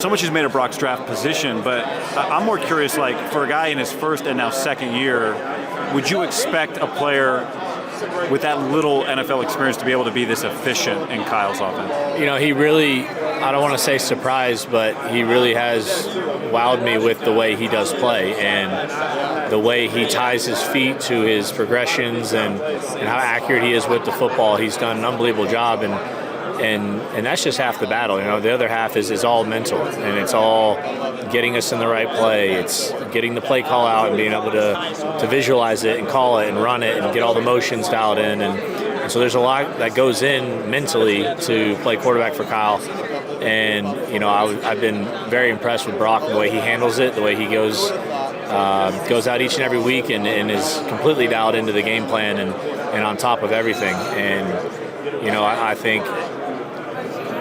So much is made of Brock's draft position, but I'm more curious, like, for a guy in his first and now second year, would you expect a player with that little NFL experience to be able to be this efficient in Kyle's offense? You know, he really, I don't want to say surprised, but he really has wowed me with the way he does play and the way he ties his feet to his progressions and how accurate he is with the football. He's done an unbelievable job, and that's just half the battle. You know, the other half is all mental, and it's all getting us in the right play. It's getting the play call out and being able to visualize it and call it and run it and get all the motions dialed in. And so there's a lot that goes in mentally to play quarterback for Kyle. And, you know, I've been very impressed with Brock, the way he handles it, the way he goes out each and every week and is completely dialed into the game plan and on top of everything. And, you know, I think,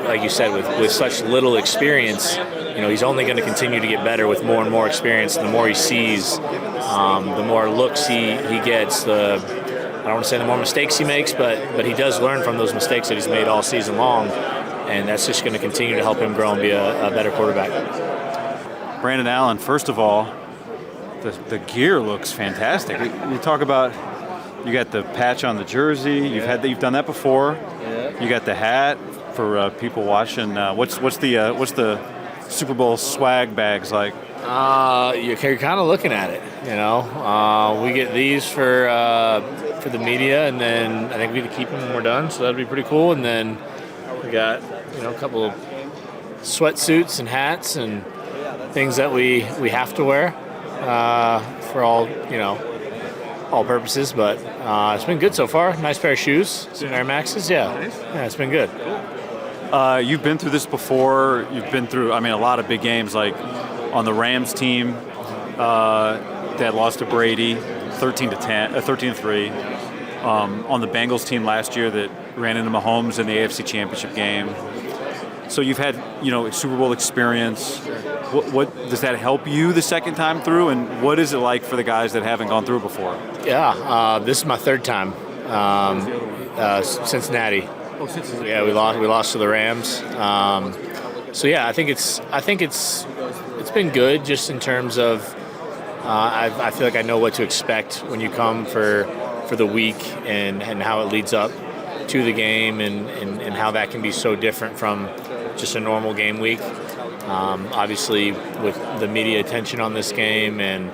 like you said, with such little experience, you know, he's only going to continue to get better with more and more experience. And the more he sees, the more looks he gets, I don't want to say the more mistakes he makes, but he does learn from those mistakes that he's made all season long. And that's just going to continue to help him grow and be a better quarterback. Brandon Allen, first of all, the gear looks fantastic. You talk about, you got the patch on the jersey. You've done that before. Yeah. You got the hat for people watching. What's the Super Bowl swag bags like? You're kind of looking at it. You know, we get these for the media, and then I think we get to keep them when we're done. So that'd be pretty cool. And then we got, you know, a couple of sweatsuits and hats and things that we have to wear for all, you know, all purposes. But it's been good so far. Nice pair of shoes, some Air Maxes. Yeah, it's been good. You've been through this before. You've been through, I mean, a lot of big games, like on the Rams team that lost to Brady, 13-3. On the Bengals team last year that ran into Mahomes in the AFC Championship game. So you've had, you know, Super Bowl experience. What does that help you the second time through, and what is it like for the guys that haven't gone through before? Yeah, this is my third time. Cincinnati. Oh, Cincinnati. Yeah, we lost to the Rams. So yeah, I think it's been good just in terms of I feel like I know what to expect when you come for the week and how it leads up to the game and how that can be so different from just a normal game week. Obviously, with the media attention on this game and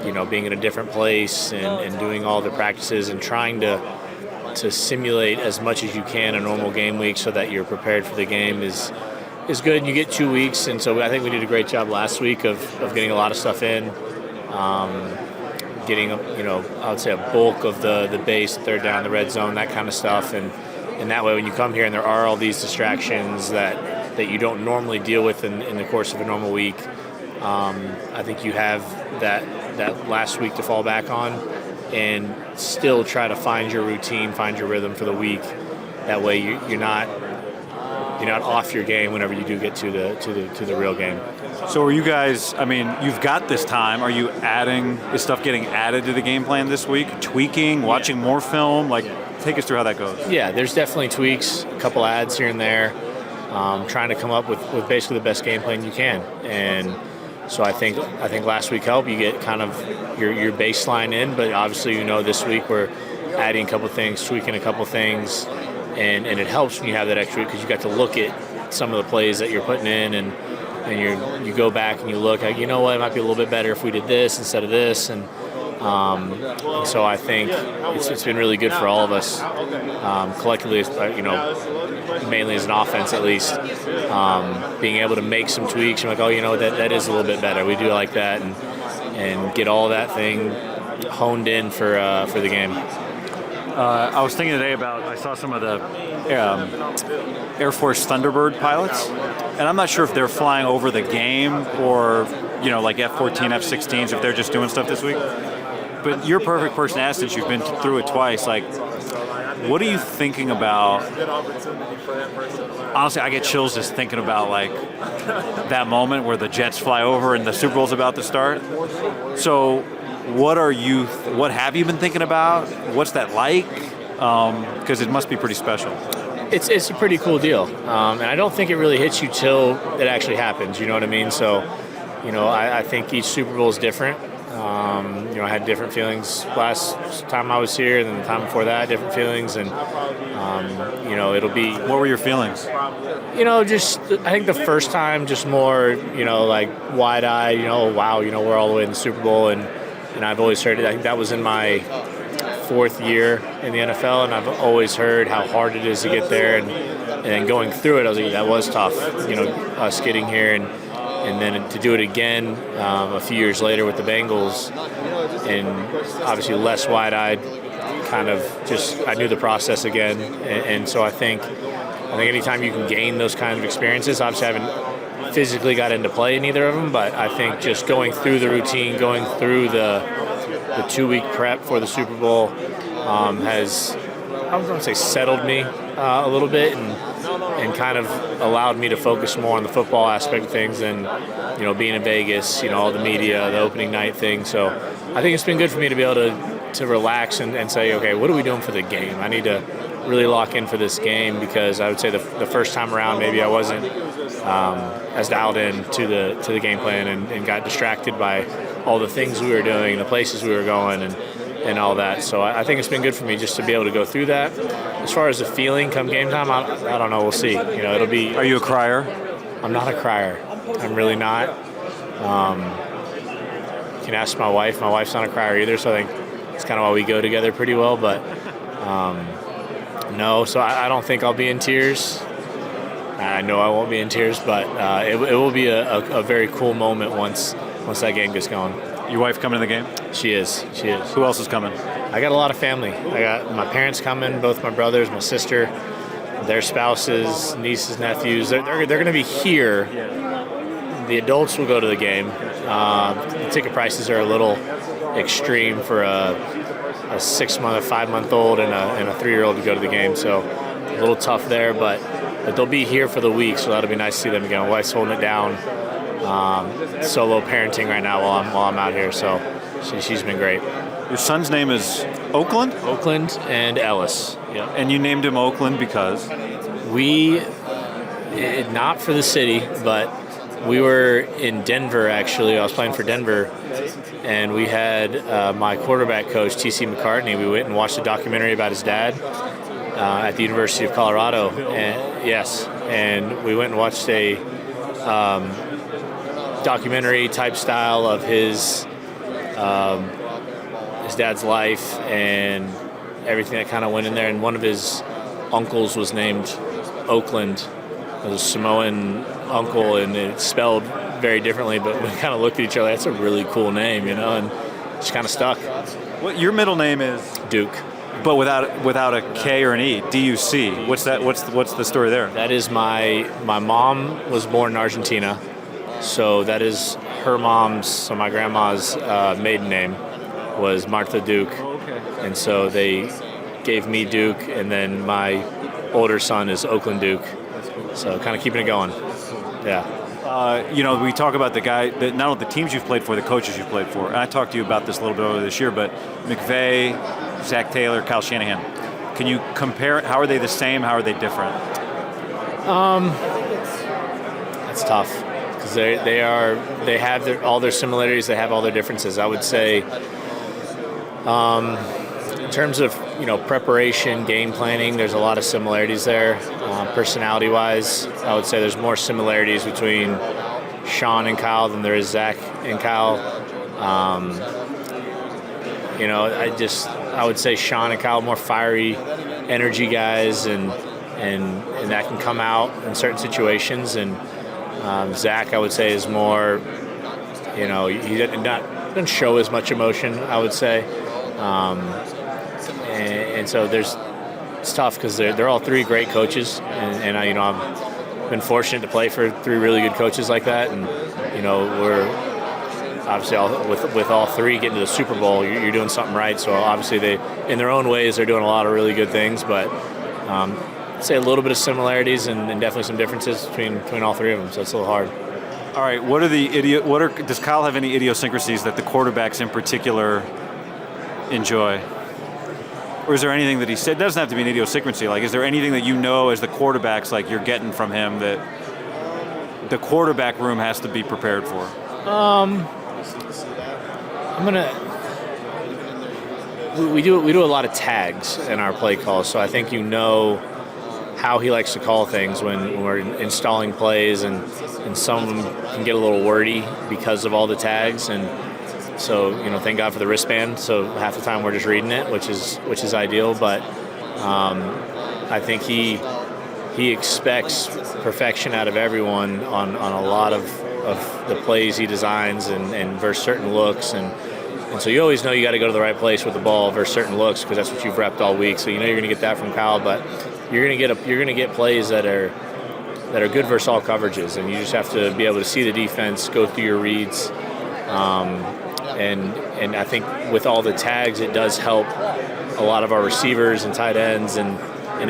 you know, being in a different place and doing all the practices and trying to simulate as much as you can a normal game week so that you're prepared for the game is good. And you get 2 weeks, and so I think we did a great job last week of getting a lot of stuff in. Getting, you know, I would say a bulk of the base, third down, the red zone, that kind of stuff. And that way when you come here and there are all these distractions that you don't normally deal with in the course of a normal week, I think you have that last week to fall back on and still try to find your routine, find your rhythm for the week. That way you're not off your game whenever you do get to the real game. So are you guys, I mean, you've got this time. Are you is stuff getting added to the game plan this week? Tweaking, watching more film? Like, take us through how that goes. Yeah, there's definitely tweaks, a couple ads here and there, trying to come up with basically the best game plan you can. And so I think last week helped. You get kind of your baseline in, but obviously, you know, this week we're adding a couple things, tweaking a couple things, and it helps when you have that extra week because you got to look at some of the plays that you're putting in and you go back and you look at, you know what, it might be a little bit better if we did this instead of this. And so I think it's been really good for all of us collectively, you know, mainly as an offense at least, being able to make some tweaks. You're like, oh, you know, that is a little bit better. We do like that, and get all that thing honed in for the game. I was thinking today about, I saw some of the Air Force Thunderbird pilots, and I'm not sure if they're flying over the game or, you know, like F-14, F-16s, if they're just doing stuff this week. But you're a perfect person to ask since you've been through it twice. Like, what are you thinking about? Honestly, I get chills just thinking about, like, that moment where the jets fly over and the Super Bowl's about to start. So what have you been thinking about? What's that like? Because it must be pretty special. It's a pretty cool deal, and I don't think it really hits you till it actually happens. You know what I mean? So, I think each Super Bowl is different. I had different feelings last time I was here, and then the time before that, different feelings, and it'll be. What were your feelings? Just I think the first time, just more, like wide-eyed. Wow, we're all the way in the Super Bowl, and I've always heard it. I think that was in my 4th year in the NFL, and I've always heard how hard it is to get there, and then going through it, I was like, that was tough. Us getting here and then to do it again a few years later with the Bengals, and obviously less wide-eyed, kind of just I knew the process again, and so I think anytime you can gain those kind of experiences, obviously I haven't physically got into play in either of them, but I think just going through the routine, going through the 2-week prep for the Super Bowl has, I was going to say, settled me a little bit and kind of allowed me to focus more on the football aspect of things and, being in Vegas, all the media, the opening night thing. So I think it's been good for me to be able to relax and say, okay, what are we doing for the game? I need to really lock in for this game, because I would say the first time around maybe I wasn't as dialed in to the game plan and got distracted by all the things we were doing, the places we were going, and all that. So I think it's been good for me just to be able to go through that. As far as the feeling come game time, I don't know. We'll see. It'll be. Are you a crier? I'm not a crier. I'm really not. You can ask my wife. My wife's not a crier either, so I think it's kind of why we go together pretty well. But no, so I don't think I'll be in tears. I know I won't be in tears, but it will be a very cool moment once that game gets going. Your wife coming to the game? She is. Who else is coming? I got a lot of family. I got my parents coming, both my brothers, my sister, their spouses, nieces, nephews. They're going to be here. The adults will go to the game. The ticket prices are a little extreme for a 6-month, a 5-month-old, and a 3-year-old to go to the game. So a little tough there, but they'll be here for the week, so that'll be nice to see them again. My wife's holding it down. Solo parenting right now while I'm out here, so she's been great. Your son's name is Oakland? Oakland and Ellis. Yeah. And you named him Oakland because? Not for the city, but we were in Denver, actually. I was playing for Denver, and we had my quarterback coach, T.C. McCartney. We went and watched a documentary about his dad at the University of Colorado. And we went and watched a documentary type style of his dad's life and everything that kind of went in there. And one of his uncles was named Oakland. It was a Samoan uncle, and it's spelled very differently, but we kind of looked at each other. That's a really cool name, and just kind of stuck. What your middle name is? Duke. But without a K or an E, D-U-C. What's that? What's the story there? That is my mom was born in Argentina, so that is her mom's, so my grandma's maiden name was Martha Duke. Oh, okay. And so they gave me Duke, and then my older son is Oakland Duke. So kind of keeping it going. Yeah. We talk about the guy, not only the teams you've played for, the coaches you've played for. And I talked to you about this a little bit earlier this year, but McVay, Zach Taylor, Kyle Shanahan. Can you compare? How are they the same? How are they different? That's tough, because they have all their similarities. They have all their differences. I would say, in terms of preparation, game planning, there's a lot of similarities there. Personality-wise, I would say there's more similarities between Sean and Kyle than there is Zach and Kyle. I would say Sean and Kyle more fiery, energy guys, and that can come out in certain situations. And Zach, I would say, is more, he doesn't show as much emotion, I would say. And so it's tough, because they're all three great coaches, and I've been fortunate to play for three really good coaches like that, and we're obviously with all three getting to the Super Bowl, you're doing something right. So obviously they, in their own ways, they're doing a lot of really good things, but I'd say a little bit of similarities and definitely some differences between all three of them. So it's a little hard. All right, does Kyle have any idiosyncrasies that the quarterbacks in particular enjoy? Or Or is there anything that he said? It doesn't have to be an idiosyncrasy. Like, is there anything that you know as the quarterbacks, like you're getting from him that the quarterback room has to be prepared for? We do a lot of tags in our play calls, so I think you know how he likes to call things when we're installing plays, and some of them can get a little wordy because of all the tags, and so thank God for the wristband. So half the time we're just reading it, which is ideal. But I think he expects perfection out of everyone on a lot of the plays he designs and versus certain looks, and so you always know you got to go to the right place with the ball versus certain looks, because that's what you've repped all week. So you're going to get that from Kyle, but you're going to get plays that are good versus all coverages, and you just have to be able to see the defense, go through your reads, and I think with all the tags, it does help a lot of our receivers and tight ends and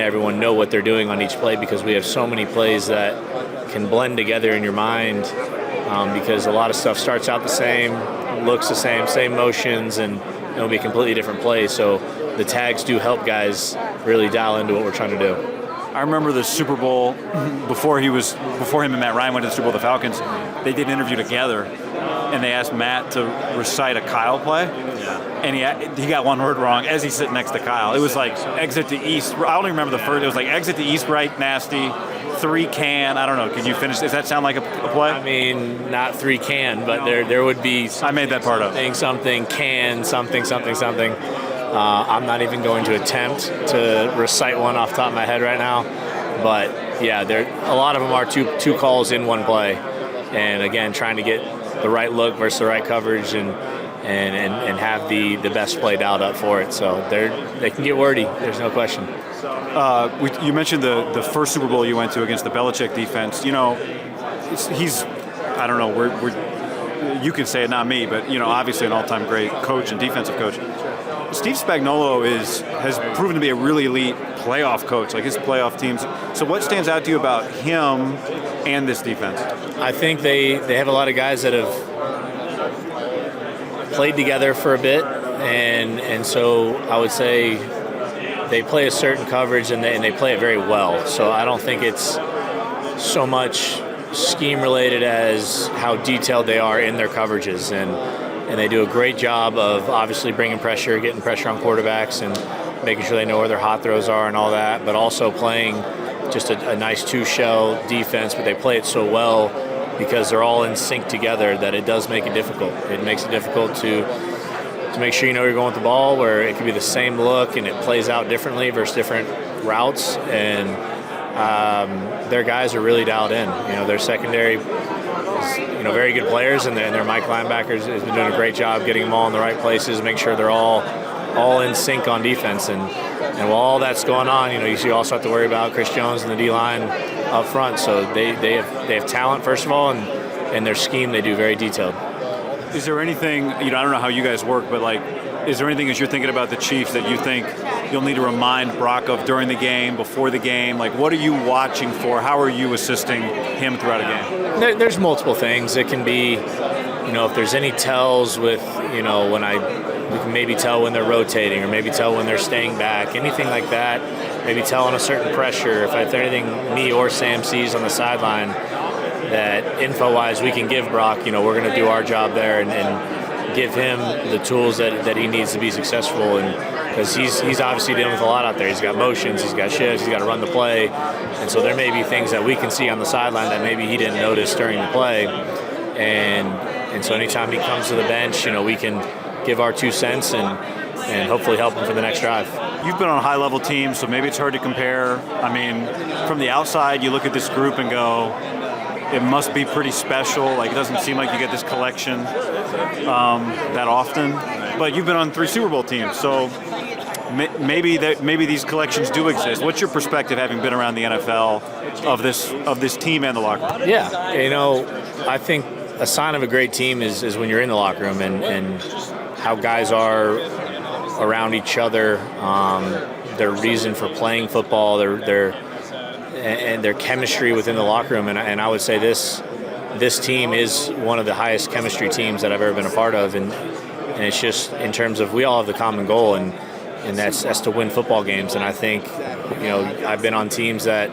everyone know what they're doing on each play, because we have so many plays that can blend together in your mind, because a lot of stuff starts out the same, looks the same motions, and it'll be a completely different play. So the tags do help guys really dial into what we're trying to do. I remember the Super Bowl before him and Matt Ryan went to the Super Bowl with the Falcons. They did an interview together, and they asked Matt to recite a Kyle play, and he got one word wrong as he's sitting next to Kyle. It was like exit to east. I don't even remember the first. It was like exit to east right nasty, 3 can. I don't know. Can you finish? Does that sound like a play? I mean, not 3 can, but there would be. I made that part up. Something can something. I'm not even going to attempt to recite one off the top of my head right now, but yeah, a lot of them are two calls in one play, and again, trying to get the right look versus the right coverage, and have the best play dialed up for it. So they can get wordy. There's no question. You mentioned the first Super Bowl you went to against the Belichick defense. He's I don't know. You can say it, not me, but obviously an all-time great coach and defensive coach. Steve Spagnuolo has proven to be a really elite playoff coach, like his playoff teams. So what stands out to you about him and this defense? I think they have a lot of guys that have played together for a bit, and so I would say they play a certain coverage, and they play it very well. So I don't think it's so much scheme related as how detailed they are in their coverages, and they do a great job of obviously bringing pressure, getting pressure on quarterbacks, and making sure they know where their hot throws are and all that, but also playing just a nice two-shell defense. But they play it so well because they're all in sync together that it does make it difficult. It makes it difficult to make sure you know you're going with the ball, where it could be the same look and it plays out differently versus different routes, and their guys are really dialed in. Their secondary is, very good players, and their Mike linebackers has been doing a great job getting them all in the right places, make sure they're all in sync on defense. And while all that's going on, you also have to worry about Chris Jones and the D-line up front. So they have talent, first of all, and their scheme they do very detailed. Is there anything, I don't know how you guys work, but is there anything as you're thinking about the Chiefs that you think you'll need to remind Brock of during the game, before the game? What are you watching for? How are you assisting him throughout a game? There's multiple things. It can be, if there's any tells with, we can maybe tell when they're rotating, or maybe tell when they're staying back, anything like that. Maybe tell on a certain pressure. If there's anything me or Sam sees on the sideline that info-wise we can give Brock, we're going to do our job there and give him the tools that he needs to be successful, and because he's obviously dealing with a lot out there. He's got motions, he's got shifts, he's got to run the play, and so there may be things that we can see on the sideline that maybe he didn't notice during the play, and so anytime he comes to the bench, we can give our 2 cents and hopefully help him for the next drive. You've been on a high-level team, so maybe it's hard to compare. I mean, from the outside, you look at this group and go, it must be pretty special. It doesn't seem like you get this collection that often. But you've been on 3 Super Bowl teams, so maybe these collections do exist. What's your perspective, having been around the NFL, of this team and the locker room? Yeah, I think a sign of a great team is when you're in the locker room and how guys are around each other, their reason for playing football, their chemistry within the locker room, and I would say this team is one of the highest chemistry teams that I've ever been a part of, and it's just in terms of we all have the common goal, and and that's to win football games. And I think, I've been on teams that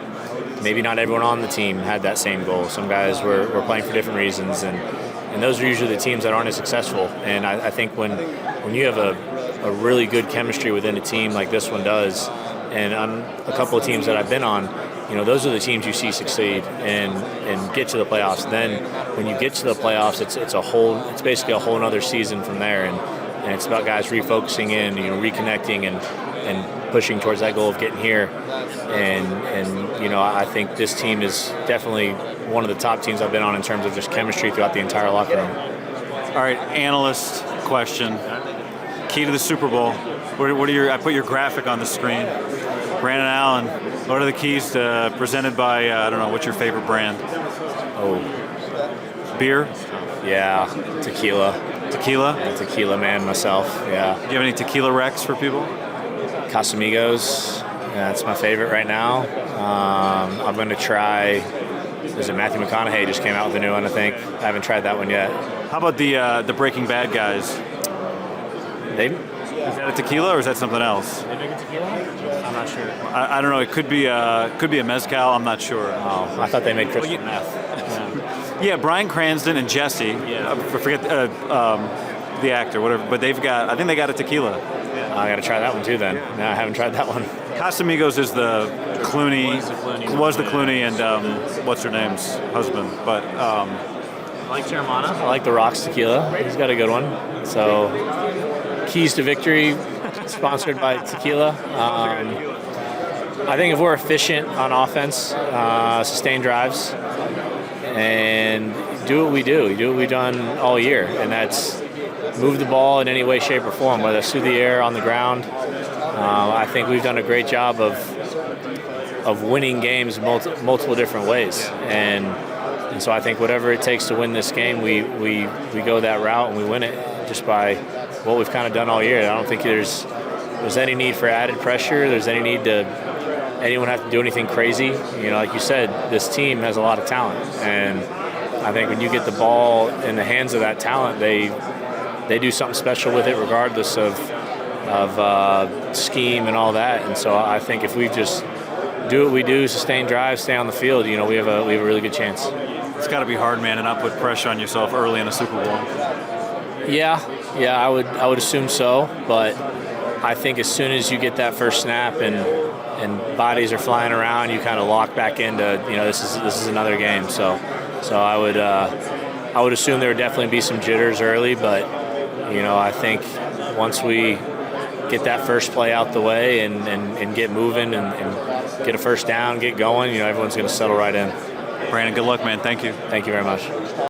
maybe not everyone on the team had that same goal. Some guys were playing for different reasons, and those are usually the teams that aren't as successful. And I think when you have a really good chemistry within a team like this one does, and on a couple of teams that I've been on, those are the teams you see succeed and get to the playoffs. Then when you get to the playoffs, it's basically a whole other season from there, and it's about guys refocusing in, reconnecting and pushing towards that goal of getting here. And I think this team is definitely one of the top teams I've been on in terms of just chemistry throughout the entire locker room. All right, analyst question. Key to the Super Bowl. What are your? I put your graphic on the screen. Brandon Allen. What are the keys presented by? I don't know. What's your favorite brand? Oh, beer. Yeah, tequila. Tequila. I'm a tequila man myself. Yeah. Do you have any tequila recs for people? Casamigos. Yeah, that's my favorite right now. I'm going to try. Is it Matthew McConaughey just came out with a new one? I think I haven't tried that one yet. How about the Breaking Bad guys? Is that a tequila or is that something else? They make a tequila? I'm not sure. I don't know. It could be a mezcal. I'm not sure. Oh, I thought they made crystal meth. Yeah, Bryan Cranston and Jesse. Yeah. Forget the actor, whatever. But I think they got a tequila. I got to try that one too then. No, I haven't tried that one. Casamigos is the Clooney. Was the Clooney and what's her name's husband? But I like Terramana. I like the Rock's tequila. He's got a good one. So, Keys to Victory, sponsored by tequila. I think if we're efficient on offense, sustain drives, and do what we do what we've done all year, and that's move the ball in any way, shape, or form, whether it's through the air, on the ground. I think we've done a great job of winning games multiple different ways, and so I think whatever it takes to win this game, we go that route and we win it just by what we've kind of done all year. I don't think there's any need for added pressure. There's any need to anyone have to do anything crazy. Like you said, this team has a lot of talent, and I think when you get the ball in the hands of that talent, they do something special with it, regardless of scheme and all that. And so I think if we just do what we do, sustain drives, stay on the field, we have a really good chance. It's got to be hard, man, to not put pressure on yourself early in a Super Bowl. Yeah, I would assume so, but I think as soon as you get that first snap and bodies are flying around, you kind of lock back into this is another game. So I would assume there would definitely be some jitters early, but I think once we get that first play out the way and get moving and get a first down, get going, everyone's going to settle right in. Brandon, good luck, man. Thank you. Thank you very much.